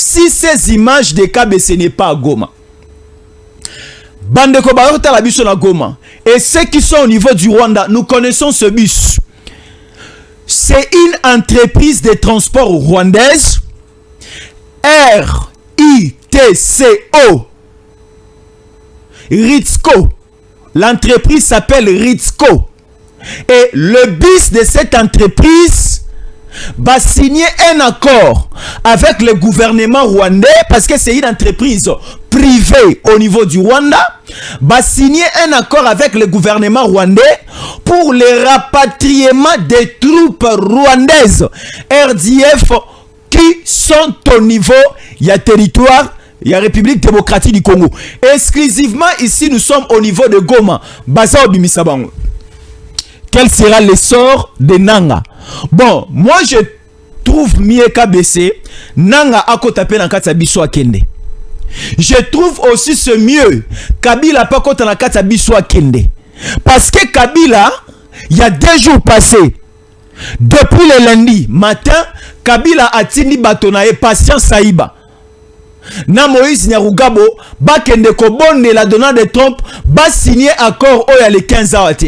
si ces images de KBC n'est pas à Goma, Bandeko Bayota la biso na Goma, et ceux qui sont au niveau du Rwanda, nous connaissons ce bus. C'est une entreprise de transport rwandaise, RITCO, Ritzco. L'entreprise s'appelle Ritzco. Et le bus de cette entreprise va signer un accord avec le gouvernement rwandais, parce que c'est une entreprise privée au niveau du Rwanda, va signer un accord avec le gouvernement rwandais pour le rapatriement des troupes rwandaises RDF qui sont au niveau du territoire de la République démocratique du Congo. Exclusivement ici, nous sommes au niveau de Goma. Baza Obimisabango. Quel sera le sort de Nanga? Bon, moi je trouve mieux KBC. Nanga ako tapé dans kata biso akende. Je trouve aussi ce mieux Kabila pas kota na kata biso akende. Parce que Kabila, il y a 2 jours passés, depuis le lundi matin, Kabila a tini batona et Patient Saïba. Na Moïse Nyarugabo, bakende ko bonne la Donald Trump, ba signer accord au le 15 août.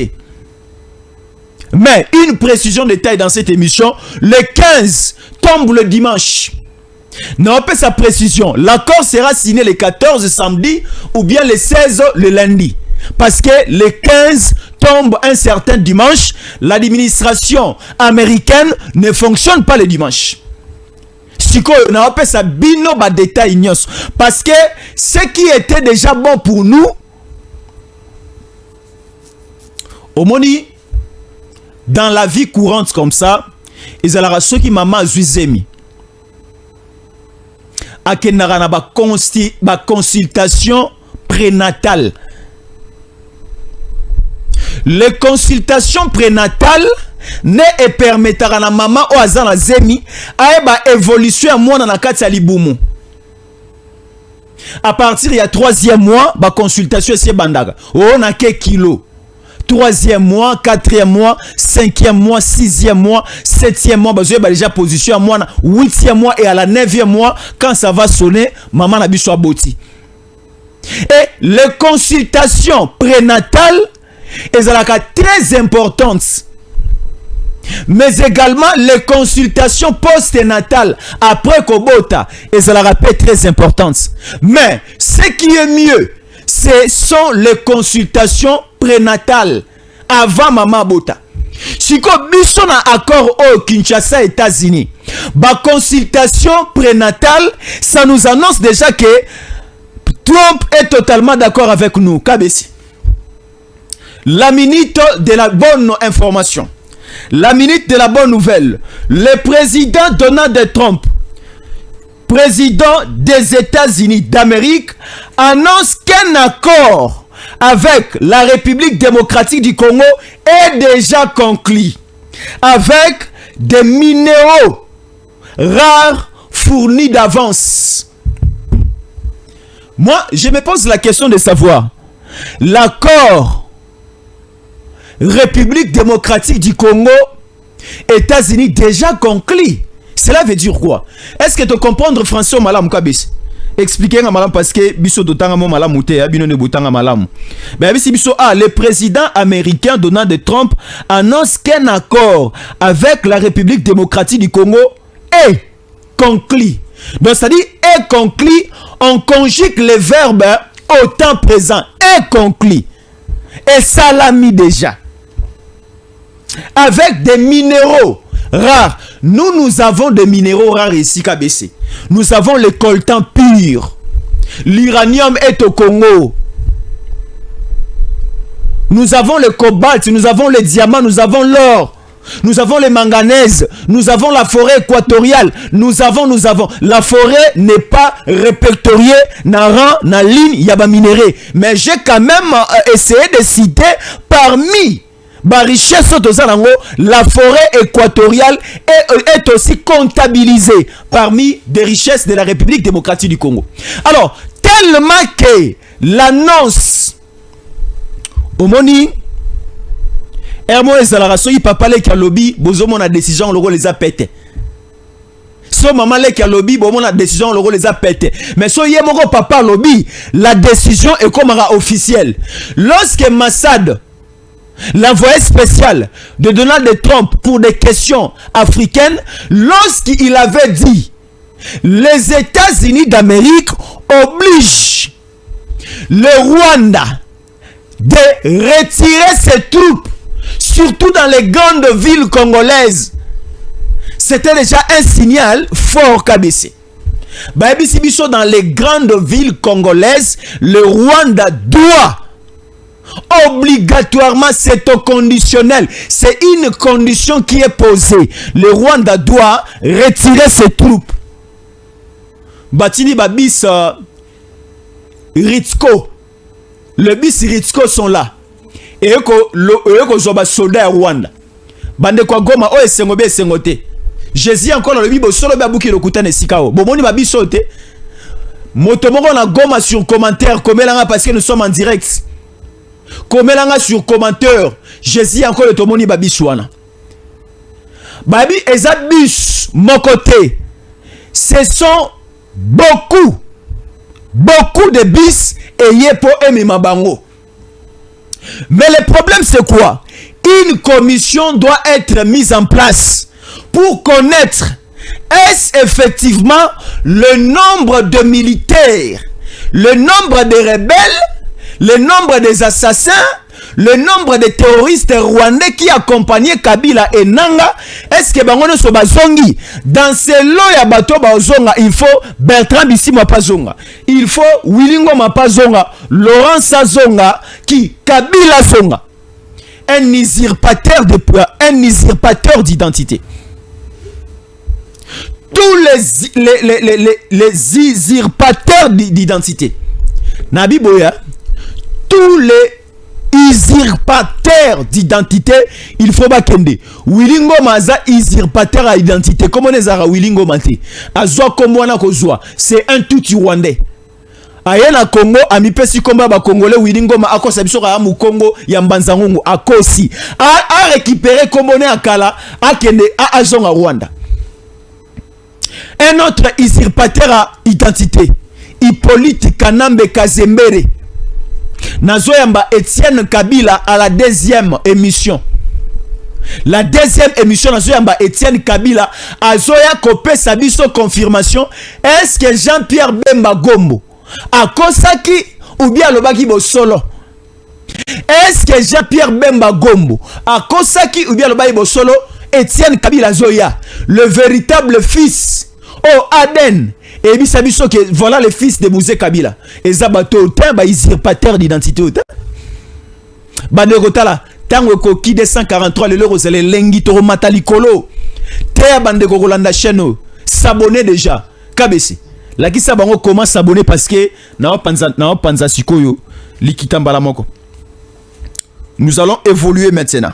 Mais une précision de taille dans cette émission, le 15 tombe le dimanche. Non, pas sa précision. L'accord sera signé le 14 samedi ou bien le 16 le lundi. Parce que le 15 tombe un certain dimanche, l'administration américaine ne fonctionne pas le dimanche. On a pas ça bino ba détail ignos. Parce que ce qui était déjà bon pour nous, au moni, dans la vie courante comme ça, ils ont ceux qui maman zuizemi. Akenara na ba consultation prénatale. Les consultations prénatales ne permettra na maman o azana zemi aeba évolution à moi na kati ya libumu. À partir il y a 3e mois ba consultation c'est bandaga. On a quelques kilos. 3e mois, 4e mois, 5e mois, 6e mois, 7e mois, bah, déjà position à moi, 8e mois et à la 9e mois, quand ça va sonner, maman n'a pas boti. Et les consultations prénatales, elles sont très importantes. Mais également les consultations postnatales après Kobota, elles sont très importantes. Mais ce qui est mieux, ce sont les consultations prénatales avant maman bota. Si ko biso na accord au Kinshasa États-Unis, ba consultation prénatale, ça nous annonce déjà que Trump est totalement d'accord avec nous. KBC. La minute de la bonne information. La minute de la bonne nouvelle. Le président Donald Trump, président des États-Unis d'Amérique, annonce qu'un accord avec la République démocratique du Congo est déjà conclu avec des minéraux rares fournis d'avance. Moi, je me pose la question de savoir, l'accord République démocratique du Congo, États-Unis déjà conclu, cela veut dire quoi? Est-ce que tu comprends français au malam kabis? Expliquez malam parce que biso dotanga mo malam outé bino ne botanga malam. Ben biso le président américain Donald Trump annonce qu'un accord avec la République démocratique du Congo est conclu. Donc ça dit est conclu, on conjugue les verbes au temps présent, est conclu. Et ça l'a mis déjà. Avec des minéraux rares. Nous avons des minéraux rares ici, KBC. Nous avons le coltan pur. L'uranium est au Congo. Nous avons le cobalt, nous avons le diamant, nous avons l'or. Nous avons les manganèses. Nous avons la forêt équatoriale. Nous avons. La forêt n'est pas répertoriée na rang, na ligne, il y a pas minéraux. Mais j'ai quand même essayé de citer parmi la richesse la forêt équatoriale est aussi comptabilisée parmi des richesses de la République démocratique du Congo. Alors, tellement que l'annonce au moni Hermo et Zalaraso, il papa les lobby, bozomo na décision, le les a pété. So maman leki a lobby, bon la décision le les a pété. Mais so yé moko papa lobby, la décision est comme officielle. Lorsque Massad, l'envoyé spécial de Donald Trump pour des questions africaines, lorsqu'il avait dit les États-Unis d'Amérique obligent le Rwanda de retirer ses troupes, surtout dans les grandes villes congolaises, c'était déjà un signal fort KBC. Dans les grandes villes congolaises, le Rwanda doit obligatoirement, c'est au conditionnel, c'est une condition qui est posée. Le Rwanda doit retirer ses troupes. Batini Babis Ritzko, le bis Ritzko sont là. Et eko zoba soldat Rwanda. Bande kwa Goma o esengobe esengote. Jésus encore dans le Bible solo ba buki lokuta ne sikao. Bomoni babiso te. Motomoko na Goma sur commentaire komelanga parce que nous sommes en direct. Komelanga sur commentaire. Jésus encore le tomoni babiswana. Babi ezabus mon côté. Ce sont beaucoup de bis et yepo emi mabango. Mais le problème c'est quoi? Une commission doit être mise en place pour connaître est-ce effectivement le nombre de militaires, le nombre de rebelles, le nombre des assassins, le nombre de terroristes rwandais qui accompagnaient Kabila et Nanga. Est-ce que bangono so bazongi dans ce lot ya bato bazonga? Il faut Bertrand Bisimwa Pazonga, il faut Wilingo Mapazonga, Laurent Sazonga, qui Kabila Zonga, un usurpateur d'identité. Tous les usurpateurs d'identité. Nabi Boya, tous les usurpateur d'identité, il faut pas kende. Wilingo Maza usurpateur à identité. Comment on est Wilingo Mate? Azwa komwana kozwa. C'est un tout Rwandais. Ayena Congo, ami pesi komba ba Congolais Wilingo ma akosa biso ka mu Congo ya Mbanzangungu akosi. A récupérer komone akala, a kende a azonga Rwanda. Un autre usurpateur à identité, Hippolyte Kanambe Kazembere. Nazoyamba Etienne Kabila à la deuxième émission. La deuxième émission, Nazoyamba Etienne Kabila, Azoya Kopé Sabiso confirmation. Est-ce que Jean-Pierre Bemba Gombo a Kosaki ou bien Lobaki Bosolo? Est-ce que Jean-Pierre Bemba Gombo a Kosaki ou bien Lobaki Bosolo? Etienne Kabila Zoya, le véritable fils, oh Aden. Et puis ça que voilà le fils de Mouzé Kabila. Et Zabato autant ba usurpateur d'identité autant. Bande Rotala, tango koki 243 le loro zele lengi toro matalikolo. Te bande Rolanda cheno, s'abonner déjà. KBC. La ki sabango comment s'abonner parce que na panza sikoyo likitambala moko. Nous allons évoluer maintenant.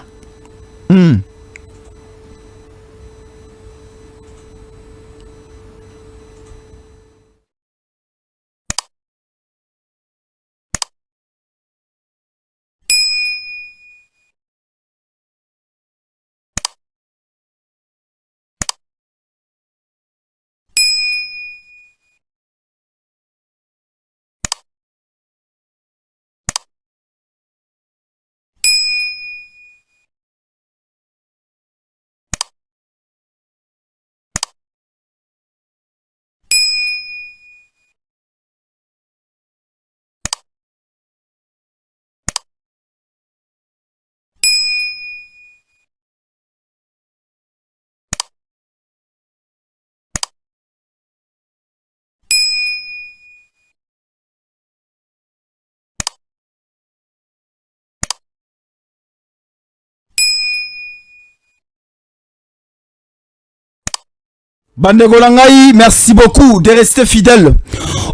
Bandegolangaï, merci beaucoup de rester fidèle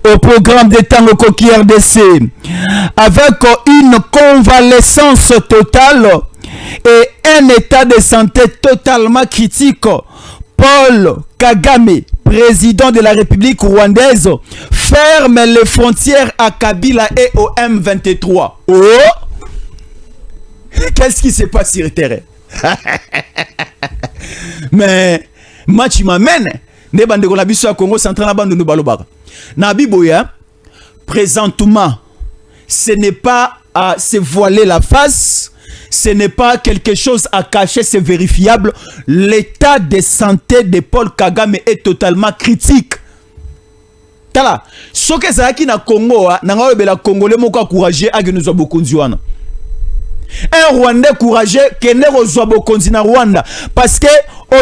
au programme des temps au Coquille RDC. Avec une convalescence totale et un état de santé totalement critique, Paul Kagame, président de la République rwandaise, ferme les frontières à Kabila et au M23. Oh! Qu'est-ce qui se passe sur le terrain? Mais... match m'amène ne bandeko na biso ya Congo central na bandu balobaka na biboya présentement ce n'est pas à se voiler la face, ce n'est pas quelque chose à cacher, c'est vérifiable. L'état de santé de Paul Kagame est totalement critique. Tala, ce que ça qui na Congo, na ngawebela Congolais moko courageux a nous abokonzi wana. Un Rwandais courageux qui ne reçoit bokonzi na Rwanda parce que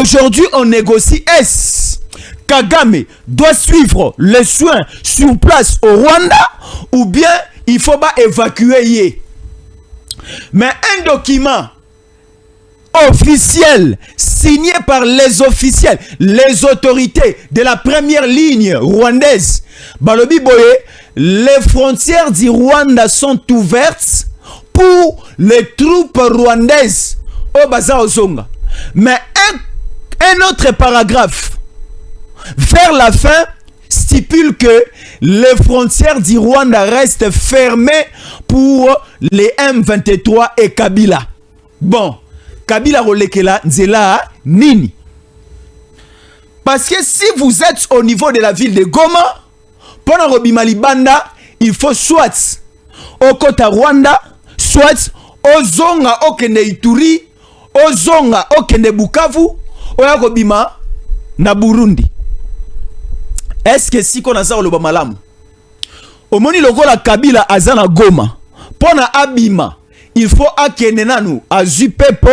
aujourd'hui on négocie. Est-ce Kagame doit suivre les soins sur place au Rwanda ou bien il faut pas évacuer? Mais un document officiel signé par les officiels, les autorités de la première ligne rwandaise, balobi boye, les frontières du Rwanda sont ouvertes pour les troupes rwandaises au Baza Ozonga. Mais un autre paragraphe vers la fin stipule que les frontières du Rwanda restent fermées pour les M23 et Kabila. Bon, Kabila rolekela nzela nini? Parce que si vous êtes au niveau de la ville de Goma, pendant Robima Libanda, il faut soit au Kota Rwanda, soit au Zonga okende Ituri, au Zonga okende Bukavu, au Robima na Burundi. Est-ce que si qu'on a ça au Malamu? Au moni logo la Kabila azana Goma, pona abima, il faut akene nanu azu pepo,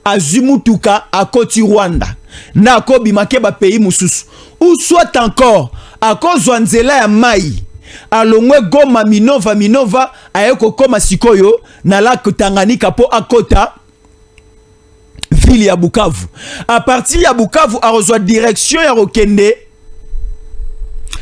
azu mutuka a koti Rwanda. Na kobima keba pays mususu. Ou soit encore à cause nzela ya mai. Alongwe Goma Minova ayeko koma sikoyo na lac Tanganyika po akota ville ya Bukavu. À partir ya Bukavu a reçoit direction ya Rokende.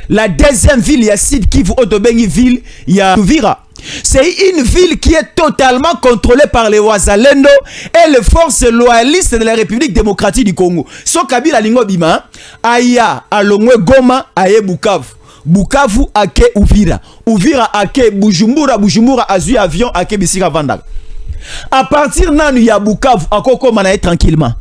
La deuxième ville, il y a Sud Kivu, Otobengi ville, il y a Uvira. C'est une ville qui est totalement contrôlée par les Wazalendo et les forces loyalistes de la République démocratique du Congo. So Kabila Lingo Bima, Aya, Alongwe Goma, Aye Bukavu. Bukavu, Ake Uvira. Uvira, Ake Bujumbura, Bujumbura, Azu Avion, Ake Bisika Vandaga. À partir nanu, il y a Bukavu, Akoko Manae tranquillement.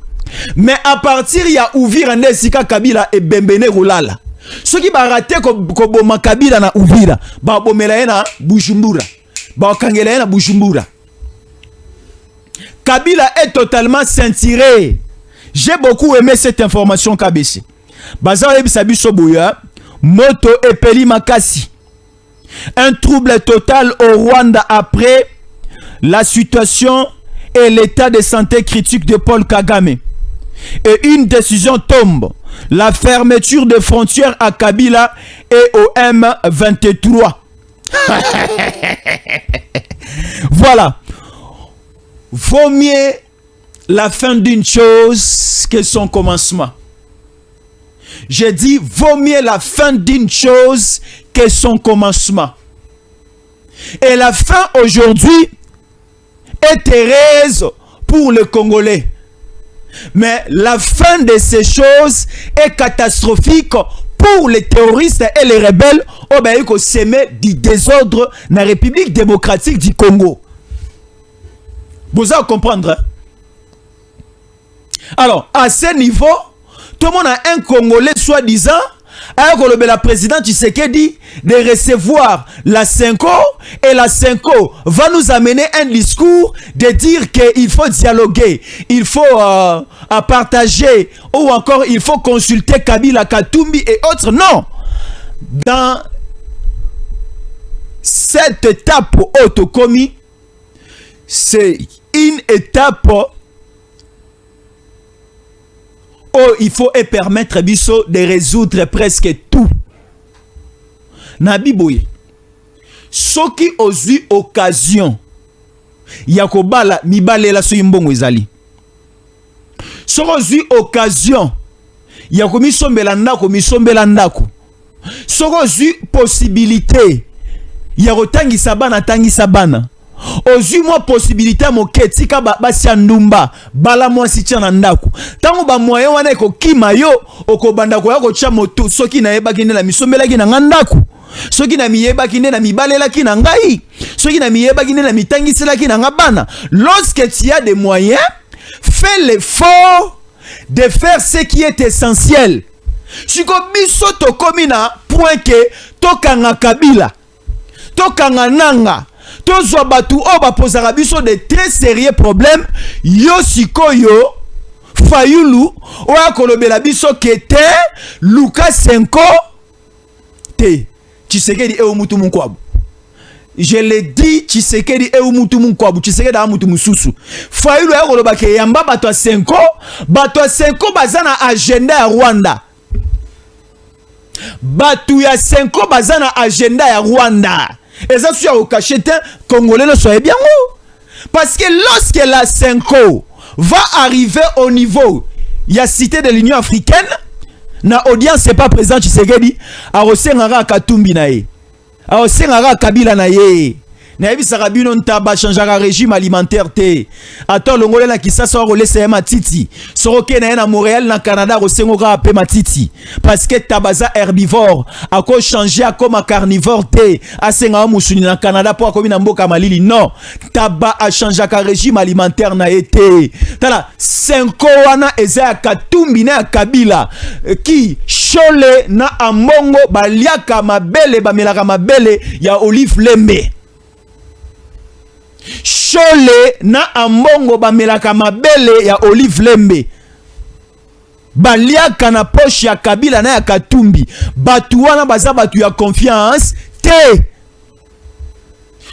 Mais à partir, il y a Uvira, Nesika Kabila et Bembene Roulala. Ceux qui ba raté ko boma Kabila na Uvira, ba bomela na Bujumbura, ba kangela na Bujumbura. Kabila est totalement ceinturé. J'ai beaucoup aimé cette information KBC. Baza ebisabi soboya, moto epeli makasi. Un trouble total au Rwanda après la situation et l'état de santé critique de Paul Kagame. Et une décision tombe. La fermeture des frontières à Kabila et au M23. Voilà. Vaut mieux la fin d'une chose que son commencement. J'ai dit, vaut mieux la fin d'une chose que son commencement. Et la fin aujourd'hui est heureuse pour les Congolais. Mais la fin de ces choses est catastrophique pour les terroristes et les rebelles qui s'aimaient du désordre dans la République démocratique du Congo. Vous allez comprendre. Hein? Alors, à ce niveau, tout le monde a un Congolais soi-disant, la présidente Tshisekedi de recevoir la Senko et la Senko va nous amener un discours de dire qu'il faut dialoguer, il faut partager ou encore il faut consulter Kabila Katumbi et autres. Non, dans cette étape autocommis, c'est une étape il faut permettre Bisso de résoudre presque tout. Nabiboye. Ce qui a eu occasion, Yakobala mibale la suimbongo ezali. Ce qui a eu occasion, Yakomisombela ndako, misombela ndako. Ce qui a eu possibilité, Yakotangi sabana, tangi sabana. Ozu moi possibilité moketi ka basi ndumba bala moi si tia na ndako tango ba moyen wana eko kima yo okobanda ko yako tia moto soki na yeba kinde na misombela ki na ndako soki na miyeba kinde na mibalela ki na ngai soki na miyeba kinde na mitangisela ki na ngabana. Lorsque tu as des moyens, fais l'effort de faire ce qui est essentiel. Siko biso tokomi na point que tokanga Kabila, tokanga Nanga, tozwa batu o bapozaka biso de très sérieux problèmes. Yo sikoyo Fayulu oya kolobela biso kete Luka Senko te Tshisekedi e mutu munkwabu. Je le dis, Tshisekedi e mutu munkwabu, Tshisekedi a mutu mususu. Fayulu oya koloba ke yamba bato Senko bazana agenda ya Rwanda. Batu ya Senko bazana agenda ya Rwanda. Et ça soit au cachette congolais ne soyez bien où. Parce que lorsque la Senko va arriver au niveau, il y a cité de l'Union africaine, na audience c'est pas présent Tshisekedi, a Rosengara Katumbi nae, a Rosengara Kabila nae. Na yebi sarabino ntaba changeara régime alimentaire te. Attends longole na kisasa wa rolese matiti. Soroke na Montréal na Canada rosengoka ape matiti. Parce que tabaza herbivore ako changer akoma carnivore te. Asenga musuni na Canada po akomi na mboka malili. Non. Taba a changer ka régime alimentaire na été. Tala Senko wana eza Katumbi na Kabila ki chole na amongo baliaka mabele bamelaka mabele ya Olive Lembe. Chole na ambongo bamelaka mabele ya Olive Lembe baliaka na poche ya Kabila na ya Katumbi. Batu wana baza batu ya confiance te.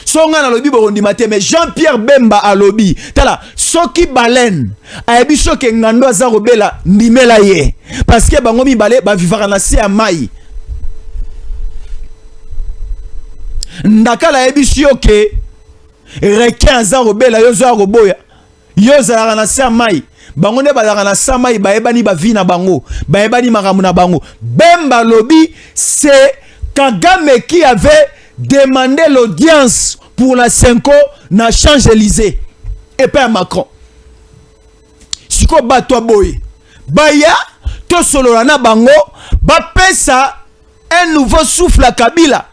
Songa na lobi bondi mate mais Jean-Pierre Bemba a lobi tala soki balen ayebi soki ngando aza robela ndimela ye parce que bango mibale ba vivara na se ya mai ndakala ayebi soki requin aza robela yozo a roboya yozo la na sa mai bango ne balaka na sa mai baebani ba vi na bango baebani makamu na bango. Bemba lobi c'est Kagame qui avait demandé l'audience pour la Senko na Champs-Élysées et pas Macron. Siko bato boy baya to solo na bango ba pesa un nouveau souffle à Kabila.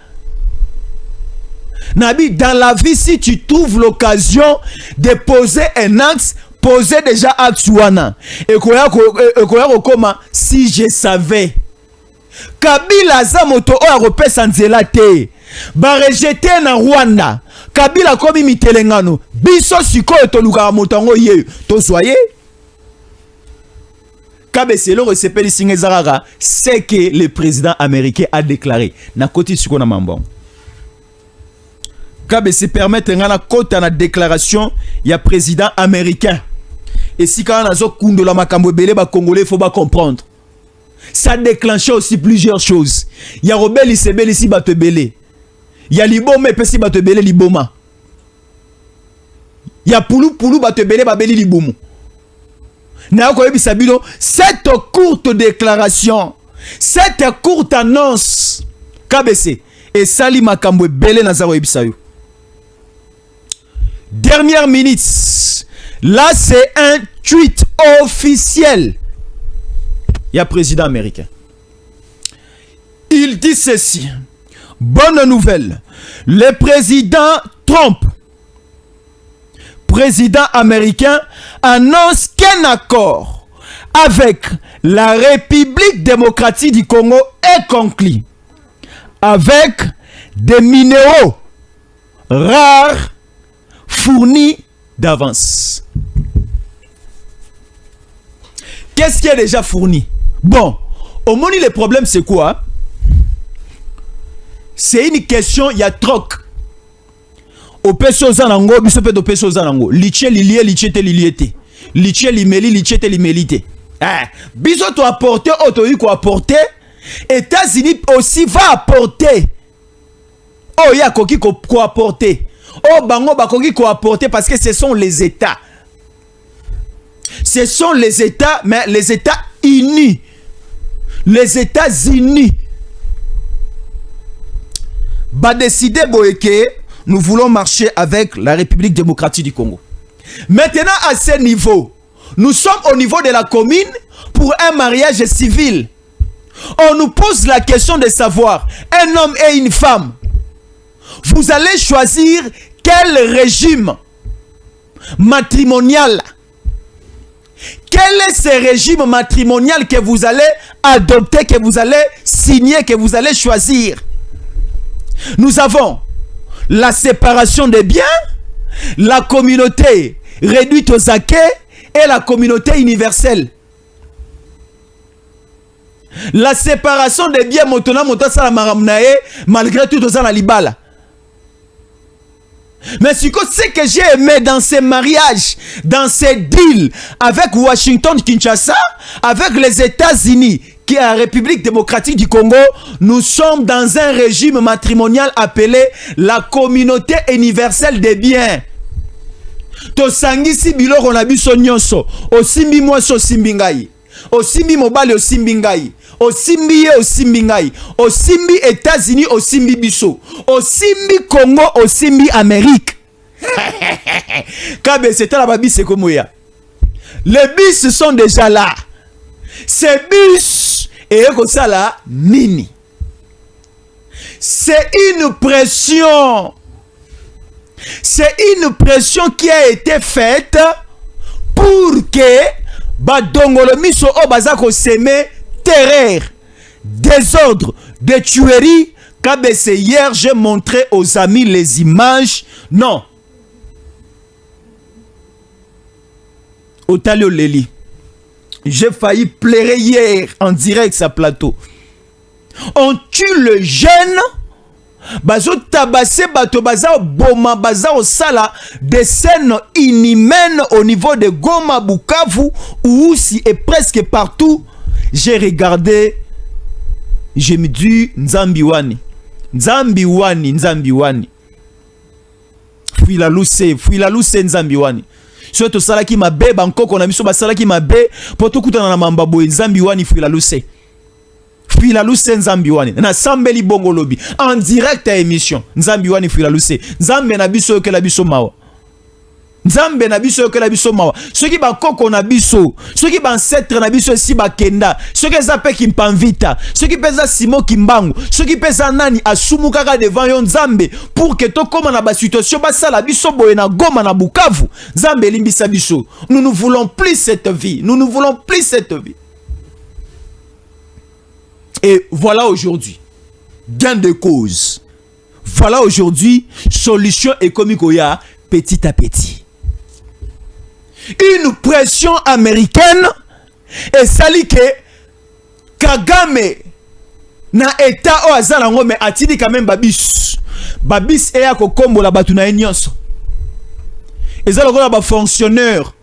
Nabi, dans la vie, si tu trouves l'occasion de poser un axe, posez déjà axe wana. Et comment si je savais. Kabila zamoto o européen sanzela te. Ba rejeter na Rwanda. Kabila komi mitelengano. Biso siko etoluka motango ye. To soyez. Kabeselo resepeli singezarara. C'est que le président américain a déclaré. Na koti siko na mambon. Kabe se permettre ngana kota na déclaration ya président américain. Et si quand on a zo kundo la makambo belé ba congolais faut pas comprendre. Ça déclenche aussi plusieurs choses. Ya rebelle isebeli si ba te belé. Ya liboma pe si ba te belé liboma. Ya pulu ba te belé ba beli libomo. Na ko yebi sabino cette courte déclaration, cette courte annonce KBC et sali makambo belé na zawo yebi sayo. Dernière minute, là c'est un tweet officiel. Il y a président américain. Il dit ceci. Bonne nouvelle. Le président Trump, président américain, annonce qu'un accord avec la République démocratique du Congo est conclu avec des minéraux rares fourni d'avance. Qu'est-ce qui est déjà fourni? Bon, au moins le problème c'est quoi? C'est une question, il y a troc. Au peso zanango, biso pe do peso zanango. Liché lilie, liché te liliete. Liché limeli, liché te limelite. Biso to apporter, auto ko apporter. États-Unis aussi va apporter. Oh, il y a koki ko apporter. Oh, bango bakoki ko apporter parce que ce sont les États. Ce sont les États, mais les États unis. Les États-Unis. Ba décider boyeke, nous voulons marcher avec la République démocratique du Congo. Maintenant, à ce niveau, nous sommes au niveau de la commune pour un mariage civil. On nous pose la question de savoir, un homme et une femme, vous allez choisir quel régime matrimonial Quel est ce régime matrimonial que vous allez adopter, que vous allez signer, que vous allez choisir? Nous avons la séparation des biens, la communauté réduite aux acquis et la communauté universelle. La séparation des biens, malgré tout, dans la libala. Mais ce que j'ai aimé dans ces mariages, dans ces deals avec Washington, Kinshasa, avec les États-Unis, qui est la République démocratique du Congo, nous sommes dans un régime matrimonial appelé la communauté universelle des biens. Tosangisi biloko na biso nyonso, osimbi mwasi osimbi ngai, osimbi mobali osimbi ngai, osimbi ye osimbi ngai, osimbi États-Unis osimbi biso, osimbi Congo osimbi Amérique. Kabe c'était la babise comme ya. Les bus sont déjà là. Ces bus et ça là nini. C'est une pression. C'est une pression qui a été faite pour que badongolo miso o bazako semer terreur, désordre, de tuerie. KBC hier j'ai montré aux amis les images. Non. Otalio Leli. J'ai failli pleurer hier en direct sa plateau. On tue le jeune. Bazo tabassé bato baza boma baza au sala des scènes inhumaines au niveau de Goma, Bukavu, Ousi et presque partout. J'ai regardé, je me dis Nzambiwani, Nzambiwani, Nzambiwani. Fuila luse Nzambiwani. Surtout sala ki mabe banko kona biso ba sala ki mabe poto kutana na mambabo Nzambiwani fuila luse. Fuila luse Nzambiwani na sambeli bongo lobby en direct à émission. Nzambiwani fuila luse. Nzambe na biso ke la biso mawa. Nzambe na biso ke la biso mawa. Ceux qui ba koko na biso, ceux qui ba ancêtre na biso si ba kenda, ceux qui zape ki mpamvita, ceux qui pesa Simo Kimbangu, ceux qui pesa nani asumu kaka devant yon Nzambe pour que to koma na ba situation ba sala biso boye na Goma na Bukavu. Nzambe limbisa biso. Nous ne voulons plus cette vie. Nous ne voulons plus cette vie. Et voilà aujourd'hui gain de cause. Voilà aujourd'hui solution économique oya petit à petit. Une pression américaine et sali que Kagame na état o azalango mais atidi quand même babis et ya kokombo la batuna enyonso. Ezaloko la ba fonctionnaire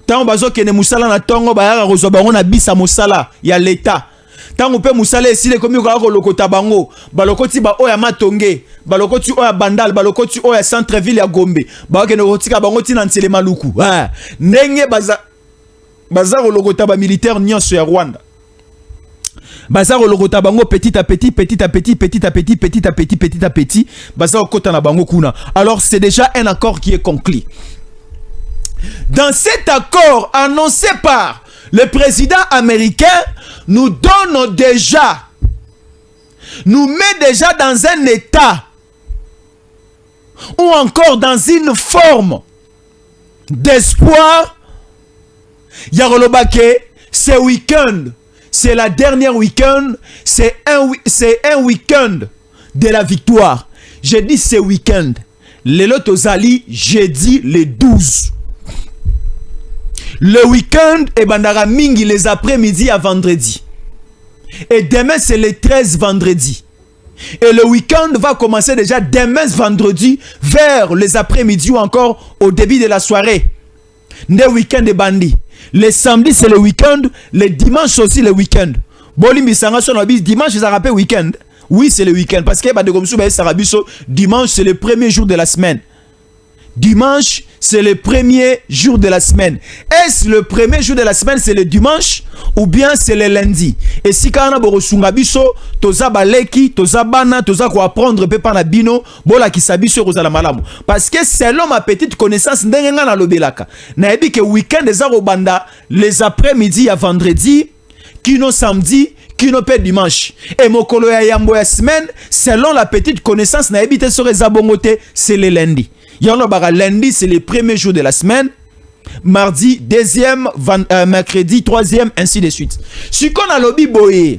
tant bazo kene musala na tongo ba ya rezo bango na bisa musala ya l'état. Tant on peut musala esile komi ko lokota bango balokoti ba oya matonge balokoti oya bandal balokoti oya centre ville ya Gombe ba kene kotika bango tina ntele maluku ndenge baza lokota ba militaire nyonso ya Rwanda baza lokota bango petit à petit baza kokota na bango kuna. Alors c'est déjà un accord qui est conclu. Dans cet accord annoncé par le président américain, nous donne déjà, nous met déjà dans un état ou encore dans une forme d'espoir. Yarolobake, ce week-end, c'est la dernière week-end, c'est un week-end de la victoire. J'ai dit ce week-end, le Lotozali, j'ai dit le 12. Le week-end est bandara mingi les après-midi à vendredi. Et demain c'est le 13 vendredi. Et le week-end va commencer déjà demain vendredi vers les après-midi ou encore au début de la soirée. Le week-end est bandit. Le samedi c'est le week-end, le dimanche aussi le week-end. Dimanche ça rappelle week-end. Oui c'est le week-end parce que dimanche c'est le premier jour de la semaine. Dimanche, c'est le premier jour de la semaine. Est-ce le premier jour de la semaine, c'est le dimanche ou bien c'est le lundi? Et si quand on a borosunga biso, toza baleki, toza bana, toza ko apprendre pepa na bino, bola ki sabiso rozala malamu. Parce que selon ma petite connaissance, ndenga na lobelaka. Na ebi ke week-end des banda, les après-midi à vendredi, kino samedi, kino pe dimanche. Et mokolo ya yambo ya semaine, selon la petite connaissance, na ebi te sore zabongote, c'est le lundi. Lundi, c'est le premier jour de la semaine. mardi, deuxième, mercredi, troisième, ainsi de suite. Si qu'on a lobby boye,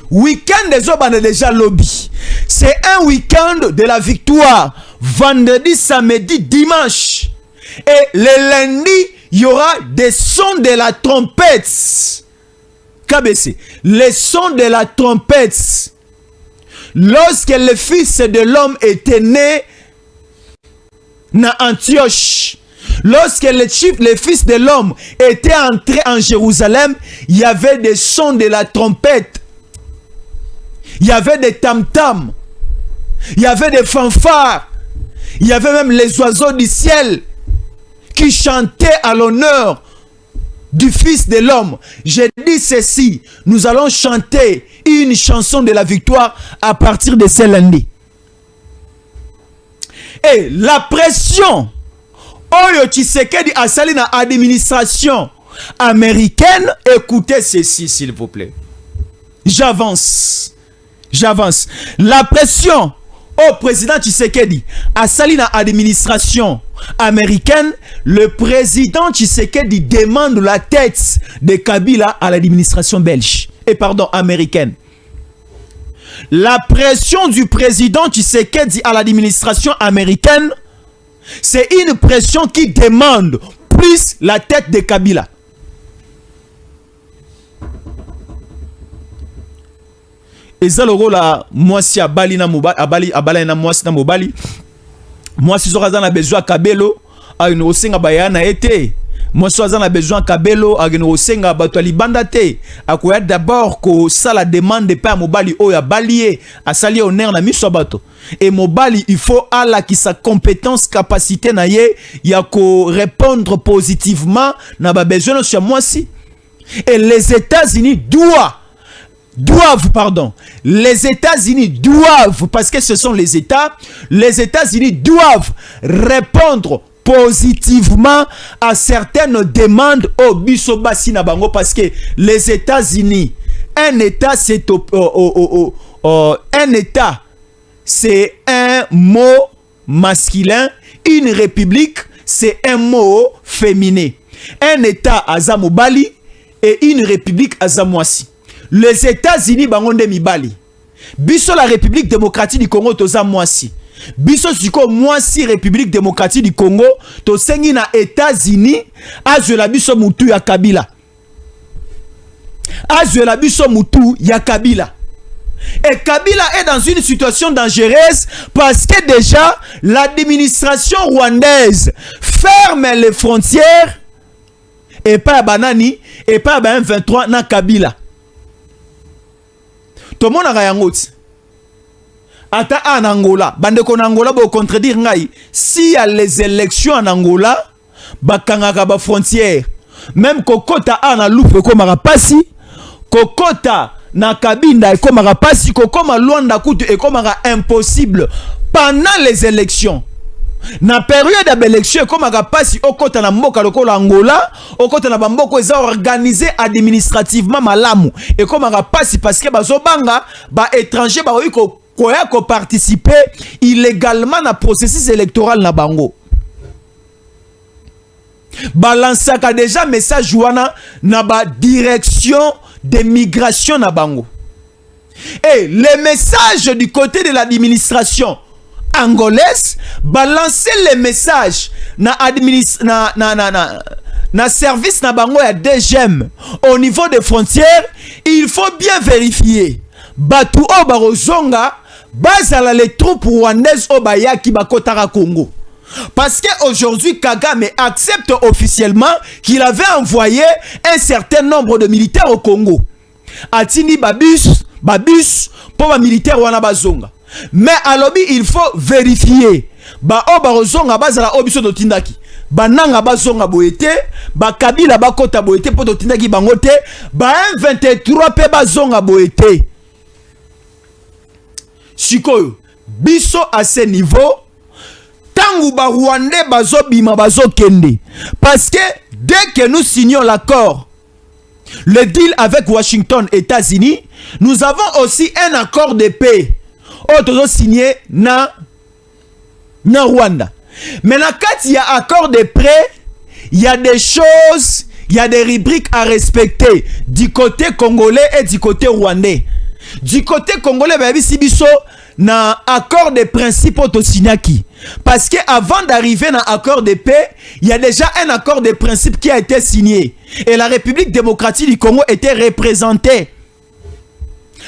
week-end des hommes a déjà lobby. C'est un week-end de la victoire. Vendredi, samedi, dimanche. Et le lundi, il y aura des sons de la trompette. KBC. Les sons de la trompette. Lorsque le fils de l'homme était né na Antioche, lorsque le fils de l'homme était entré en Jérusalem, il y avait des sons de la trompette. Il y avait des tam-tams. Il y avait des fanfares. Il y avait même les oiseaux du ciel qui chantaient à l'honneur du Fils de l'homme. J'ai dit ceci, nous allons chanter une chanson de la victoire à partir de ce lundi. Et la pression, Oyo Tshisekedi a sali na administration américaine, écoutez ceci s'il vous plaît. J'avance. La pression au président Tshisekedi a sali na administration américaine, le président Tshisekedi demande la tête de Kabila à l'administration belge. Américaine. La pression du président Tshisekedi à l'administration américaine, c'est une pression qui demande plus la tête de Kabila. Et ça le rôle à moi si à Bali na Mobali abala na moi si na Mobali moi si zoraza na besoin Kabelo a une osenga bayana été moi si zoraza na besoin Kabelo a une osenga bato libanda te akoya d'abord ko ça la demande pas Mobali o ya balier a sali honneur na miso bato et Mobali il faut ala qui sa compétence capacité na ye ya ko répondre positivement na ba besoin sur moi si et les États-Unis les États-Unis doivent, parce que ce sont les États-Unis doivent répondre positivement à certaines demandes au Bisobasi na bango, parce que les États-Unis, un État c'est un mot masculin, une république c'est un mot féminin. Un État azamobali et une république azamwasi. Les États-Unis bangonde mibali. Biso la République démocratique du Congo toza mwasi. Biso siko mwasi République démocratique du Congo to sengi na États-Unis azwela biso mutu ya Kabila. Azwela biso mutu ya Kabila. Et Kabila est dans une situation dangereuse parce que déjà l'administration rwandaise ferme les frontières et pas banani et pas ben 23 na Kabila. Tout le monde a yangout. Ata en Angola, bande kon Angola bo contredire ngai. Si y a les élections en Angola, bakangaka ba frontière. Même kokota ana loupe ko marapasi, kokota na Kabinda e ko marapasi, kokoma Luanda kutu e ko mara impossible pendant les élections. Na période d'élection comme marapasi okota na mboka lokola Angola, okota na bamboko eza organisé administrativement malamu et comme marapasi parce que bazobanga ba étranger ba ko koya ko participer illégalement na processus électoral na bango. Balansaka déjà message wana na ba direction de migration na bango. Et les messages du côté de l'administration angolaise balancer les messages na service na bango ya DGM au niveau des frontières. Il faut bien vérifier batu o barozonga bazala les troupes rwandaises o bayaki bakotara Congo, parce que aujourd'hui Kagame accepte officiellement qu'il avait envoyé un certain nombre de militaires au Congo. Atini babus pour ba militaire wana bazonga. Mais à l'objet, il faut vérifier. Ba obarozonga bazala obiso dotindaki. Bananga bazonga boete, ba Kabila bakota boete po dotindaki bangote, ba M23 pe bazonga boete. Sikoyo, biso à ce niveau, tangu ba Rwandais bazo bima bazo kende. Parce que dès que nous signons l'accord, le deal avec Washington, États-Unis, nous avons aussi un accord de paix. Auto signé na Rwanda. Mais na kati ya accord de prêt, il y a des choses, il y a des rubriques à respecter du côté congolais et du côté rwandais. Du côté congolais, bah, biso na accord de principe autosignaki. Parce que avant d'arriver dans accord de paix, il y a déjà un accord de principe qui a été signé. Et la République démocratique du Congo était représentée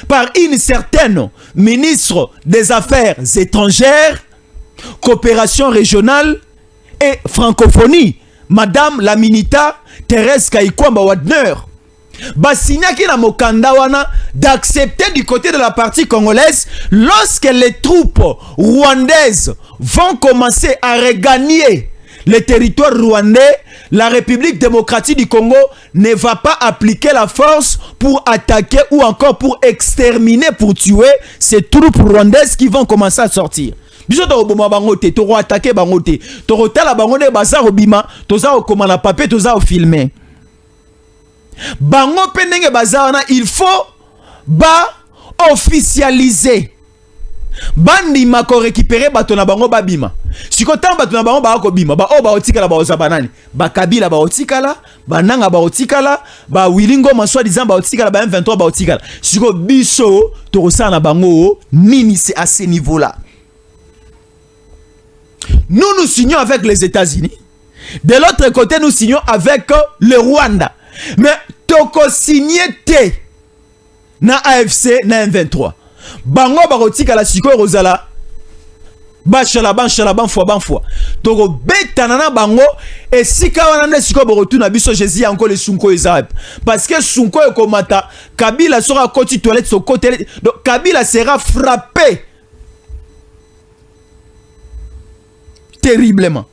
par une certaine ministre des Affaires étrangères, coopération régionale et francophonie, Madame la Minita Thérèse Kaikwamba Wadner. Basignaki na mokanda wana d'accepter du côté de la partie congolaise lorsque les troupes rwandaises vont commencer à regagner le territoire rwandais, la République démocratique du Congo ne va pas appliquer la force pour attaquer ou encore pour exterminer, pour tuer ces troupes rwandaises qui vont commencer à sortir. Biso to boma bangote, to attaquer bangote, to rotala bangote baza obima, toza okomana papier, toza o filmer. Bango pendenge bazana, il faut officialiser. Bandi mako récupérer bato na bango babima. Siko tan bato na bango ba ko bima, ba o ba otikala ba ozabanani. Ba Kabila ba otikala, ba Nanga ba otikala, ba Wilingo maswa disant ba otikala, ba M23 ba otikala. Siko biso to na bango nini, c'est à ce niveau-là. Nous signons avec les États-Unis. De l'autre côté, nous signons avec le Rwanda. Mais toko signé te na AFC na M23. Bango barotika la siko rozala. Bachala banfwa. Toko betana na bango et sika wana na siko borotu na biso Jésus encore le sunko ezab. Parce que sunko ekomata, Kabila sera côté toilette so côté. Donc Kabila sera frappé terriblement.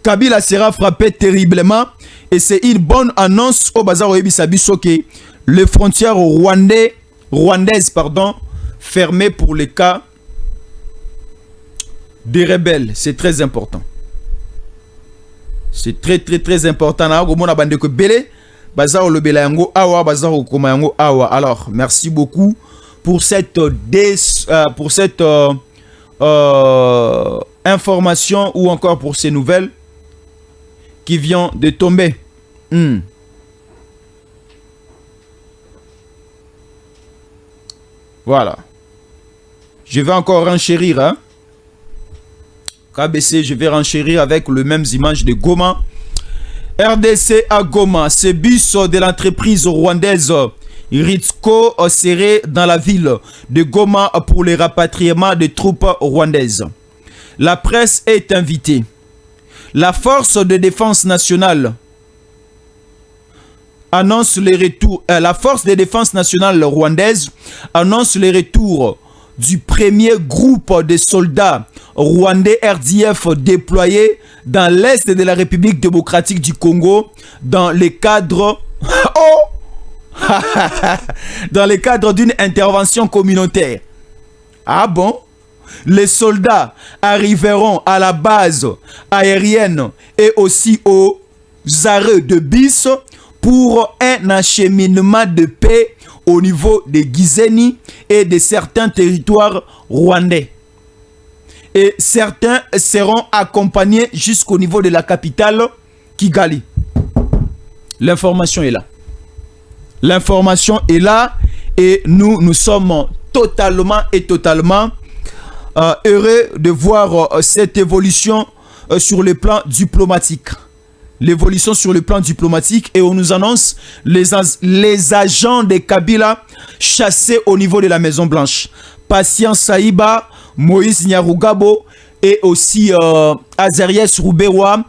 Kabila sera frappé terriblement et c'est une bonne annonce au bazar Oyebisabiso que les frontières rwandaises fermées pour les cas des rebelles. C'est très important. C'est très important. Alors, merci beaucoup pour cette information ou encore pour ces nouvelles qui vient de tomber. Voilà. Je vais encore renchérir. Hein? KBC, je vais renchérir avec les mêmes images de Goma. RDC à Goma. Ce bus de l'entreprise rwandaise Ritzco serait dans la ville de Goma pour le rapatriement des troupes rwandaises. La presse est invitée. La force de défense nationale annonce les retours. La force de défense nationale rwandaise annonce le retour du premier groupe de soldats rwandais RDF déployés dans l'est de la République démocratique du Congo dans le cadre dans le cadre d'une intervention communautaire. Ah bon? Les soldats arriveront à la base aérienne et aussi aux arrêts de bus pour un acheminement de paix au niveau de Gizeni et de certains territoires rwandais. Et certains seront accompagnés jusqu'au niveau de la capitale Kigali. L'information est là. L'information est là et nous sommes totalement heureux de voir cette évolution sur le plan diplomatique. L'évolution sur le plan diplomatique et on nous annonce les agents de Kabila chassés au niveau de la Maison Blanche. Patient Saïba, Moïse Nyarugabo et aussi Azarias Roubewa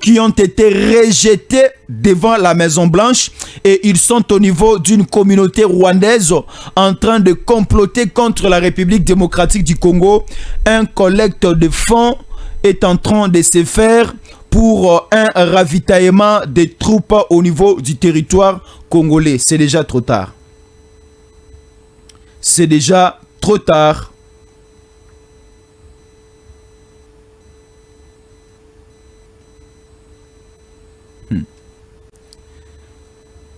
qui ont été rejetés devant la Maison Blanche et ils sont au niveau d'une communauté rwandaise en train de comploter contre la République démocratique du Congo. Un collecte de fonds est en train de se faire pour un ravitaillement des troupes au niveau du territoire congolais. C'est déjà trop tard. C'est déjà trop tard.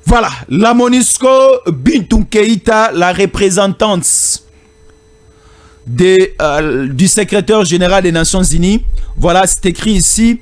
Voilà, la MONUSCO, Bintou Keïta, la représentante du secrétaire général des Nations Unies. Voilà, c'est écrit ici.